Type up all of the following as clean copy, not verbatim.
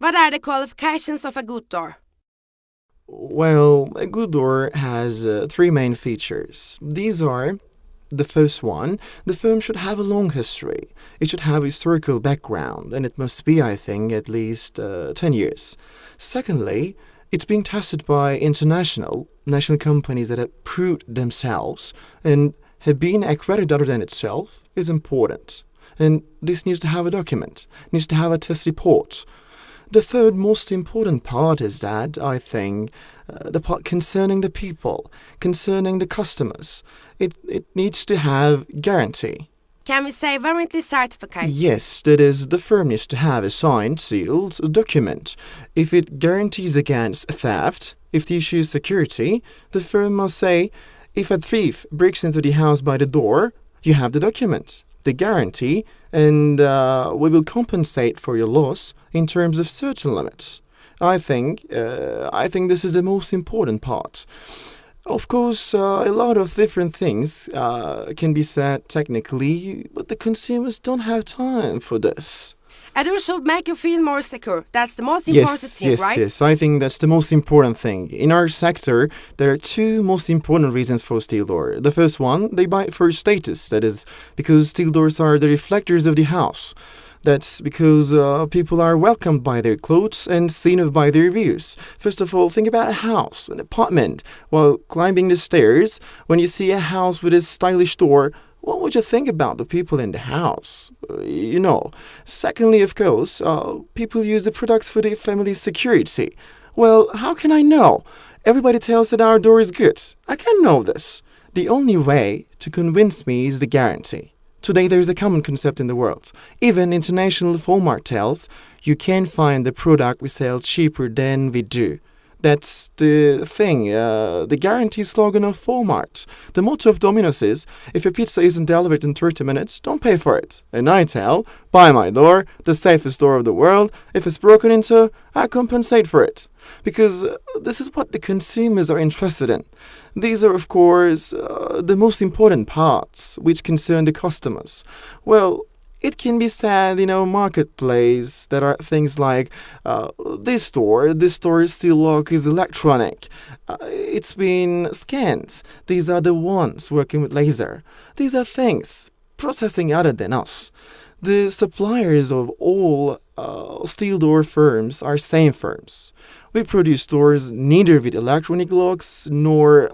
What are the qualifications of a good door? Well, a good door has three main features. These are: the first one, the firm should have a long history. It should have a historical background, and it must be, I think, at least 10 years. Secondly, it's being tested by national companies that have proved themselves and have been accredited other than itself is important. And this needs to have a document, needs to have a test report. The third most important part is that, I think, the part concerning the people, concerning the customers. It needs to have guarantee. Can we say warranty certificate? Yes, that is, the firm needs to have a signed, sealed document. If it guarantees against theft, if the issue is security, the firm must say, if a thief breaks into the house by the door, you have the document, the guarantee, and we will compensate for your loss in terms of certain limits. I think this is the most important part. Of course, a lot of different things can be said technically, but the consumers don't have time for this. A door should make you feel more secure. That's the most important thing, right? Yes. I think that's the most important thing. In our sector, there are two most important reasons for steel door. The first one, they buy it for status. That is because steel doors are the reflectors of the house. That's because people are welcomed by their clothes and seen of by their views. First of all, think about a house, an apartment. While climbing the stairs, when you see a house with a stylish door, what would you think about the people in the house? Secondly, of course, people use the products for their family's security. Well, how can I know? Everybody tells that our door is good. I can't know this. The only way to convince me is the guarantee. Today there is a common concept in the world. Even international Walmart tells you can't find the product we sell cheaper than we do. That's the thing, the guarantee slogan of Walmart. The motto of Domino's is, if your pizza isn't delivered in 30 minutes, don't pay for it. And I tell, buy my door, the safest door of the world. If it's broken into, I compensate for it. Because this is what the consumers are interested in. These are, of course, the most important parts which concern the customers. Well, it can be said in our marketplace that are things like this door steel lock is electronic. It's been scanned. These are the ones working with laser. These are things processing other than us. The suppliers of all steel door firms are same firms. We produce doors neither with electronic locks nor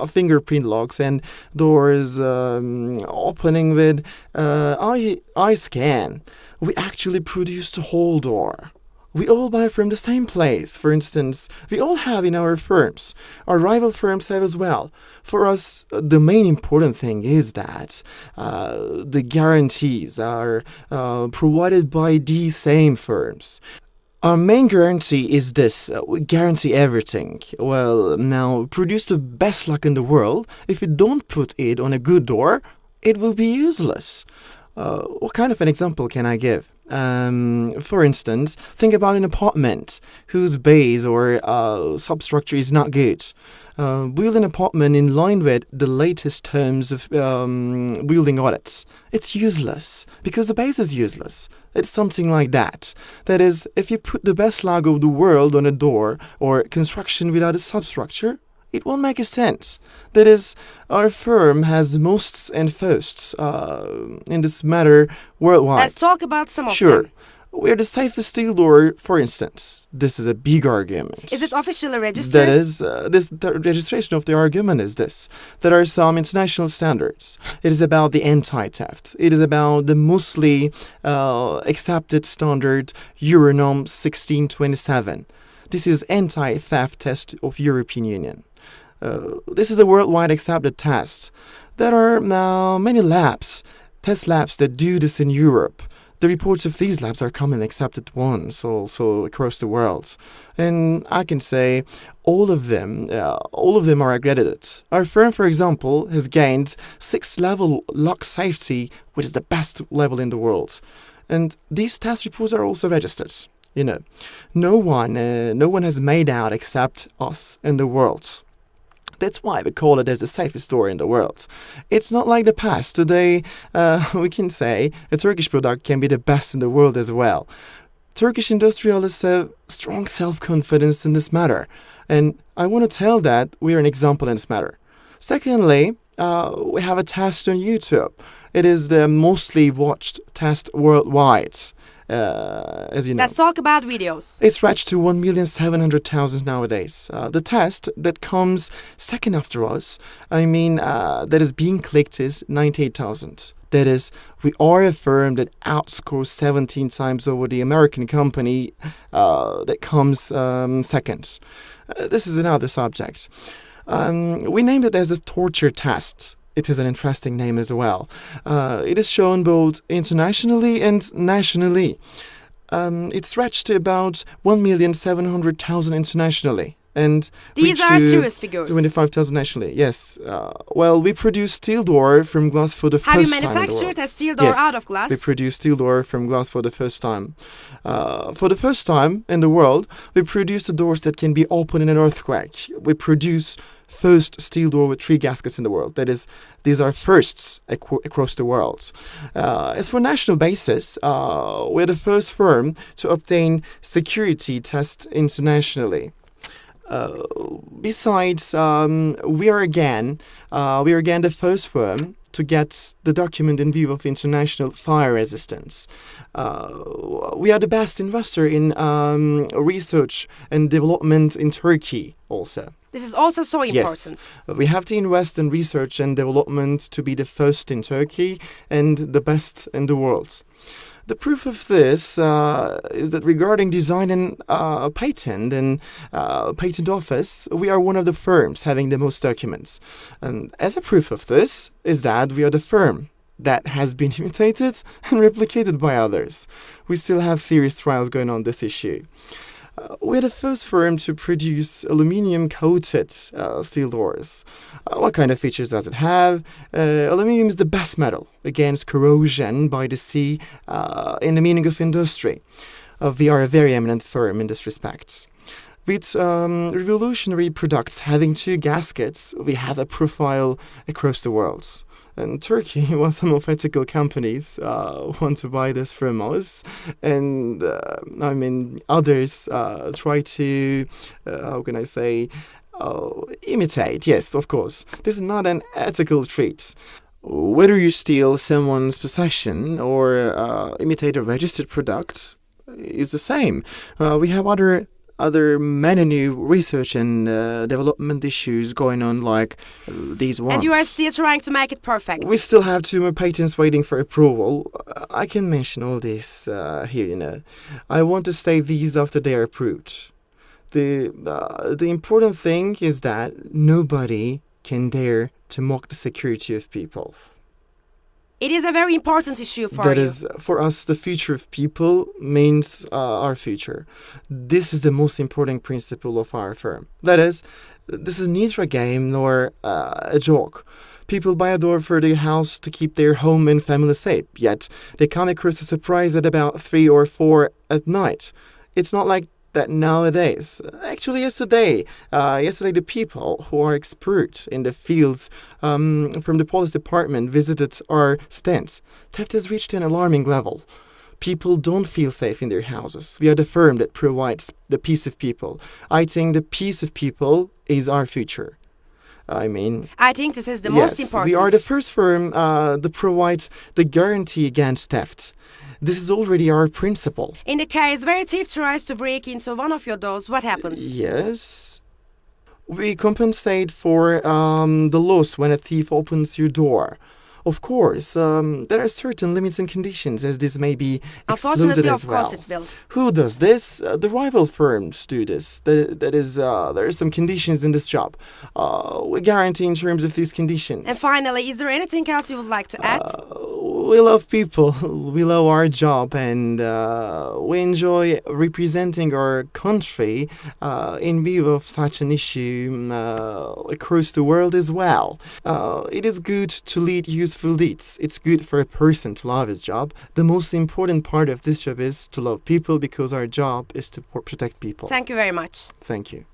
fingerprint locks, and doors opening with eye scan. We actually produce the whole door. We all buy from the same place. For instance, we all have in our firms. Our rival firms have as well. For us, the main important thing is that the guarantees are provided by these same firms. Our main guarantee is this. We guarantee everything. Well, now, produce the best lock in the world. If you don't put it on a good door, it will be useless. What kind of an example can I give? For instance, think about an apartment whose base or substructure is not good. Build an apartment in line with the latest terms of building audits. It's useless because the base is useless. It's something like that. That is, if you put the best logo of the world on a door or construction without a substructure, it won't make a sense. That is, our firm has mosts and firsts in this matter worldwide. Let's talk about some of Sure. them. We're the safest steel door, for instance. This is a big argument. Is it officially registered? That is, the registration of the argument is this. There are some international standards. It is about the anti-theft. It is about the mostly accepted standard Euronorm 1627. This is anti-theft test of European Union. This is a worldwide accepted test. There are now many test labs that do this in Europe. The reports of these labs are commonly accepted ones also across the world. And I can say all of them are accredited. Our firm, for example, has gained 6-level lock safety, which is the best level in the world. And these test reports are also registered. No one has made out except us in the world. That's why we call it as the safest door in the world. It's not like the past. Today, we can say a Turkish product can be the best in the world as well. Turkish industrialists have strong self-confidence in this matter, and I want to tell that we are an example in this matter. Secondly, we have a test on YouTube. It is the mostly watched test worldwide, as you know. Let's talk about videos. It's reached to 1,700,000 nowadays. The test that comes second after us, that is being clicked is 98,000. That is, we are a firm that outscores 17 times over the American company that comes second. This is another subject. We named it as a torture test. It is an interesting name as well. It is shown both internationally and nationally. It's reached to about 1,700,000 internationally. And these are serious figures. 25,000 nationally, yes. We produce steel door from glass for the Have first you time in the world. manufactured a steel door out of glass? We produce steel door from glass for the first time. For the first time in the world, we produce the doors that can be opened in an earthquake. We produce first steel door with 3 gaskets in the world. That is, these are firsts across the world. As for national basis, we're the first firm to obtain security tests internationally. Besides, we are again the first firm to get the document in view of international fire resistance. We are the best investor in research and development in Turkey also. This is also so important. Yes, we have to invest in research and development to be the first in Turkey and the best in the world. The proof of this is that regarding design and patent and patent office, we are one of the firms having the most documents. And as a proof of this is that we are the firm that has been imitated and replicated by others. We still have serious trials going on this issue. We're the first firm to produce aluminium-coated steel doors. What kind of features does it have? Aluminium is the best metal against corrosion by the sea in the meaning of industry. We are a very eminent firm in this respect. With revolutionary products having 2 gaskets, we have a profile across the world. And Turkey, some of ethical companies want to buy this from us, and others try to, imitate. Yes, of course. This is not an ethical trait. Whether you steal someone's possession or imitate a registered product is the same. We have other many new research and development issues going on like these ones. And you are still trying to make it perfect. We still have 2 more patents waiting for approval. I can mention all this here, I want to say these after they are approved. The important thing is that nobody can dare to mock the security of people. It is a very important issue for you. That is, for us, the future of people means our future. This is the most important principle of our firm. That is, this is neither a game nor a joke. People buy a door for their house to keep their home and family safe, yet they come across a surprise at about 3 or 4 at night. It's not like that nowadays. Actually, yesterday the people who are experts in the fields from the police department visited our stands. Theft has reached an alarming level. People don't feel safe in their houses. We are the firm that provides the peace of people. I think the peace of people is our future. I think this is the most important. We are the first firm that provides the guarantee against theft. This is already our principle. In the case where a thief tries to break into one of your doors, what happens? Yes. We compensate for the loss when a thief opens your door. Of course, there are certain limits and conditions as this may be excluded as well. Of course it will. Who does this? The rival firms do this. That is, there are some conditions in this job. We guarantee in terms of these conditions. And finally, is there anything else you would like to add? We love people, we love our job, and we enjoy representing our country in view of such an issue across the world as well. It is good to lead useful deeds. It's good for a person to love his job. The most important part of this job is to love people because our job is to protect people. Thank you very much. Thank you.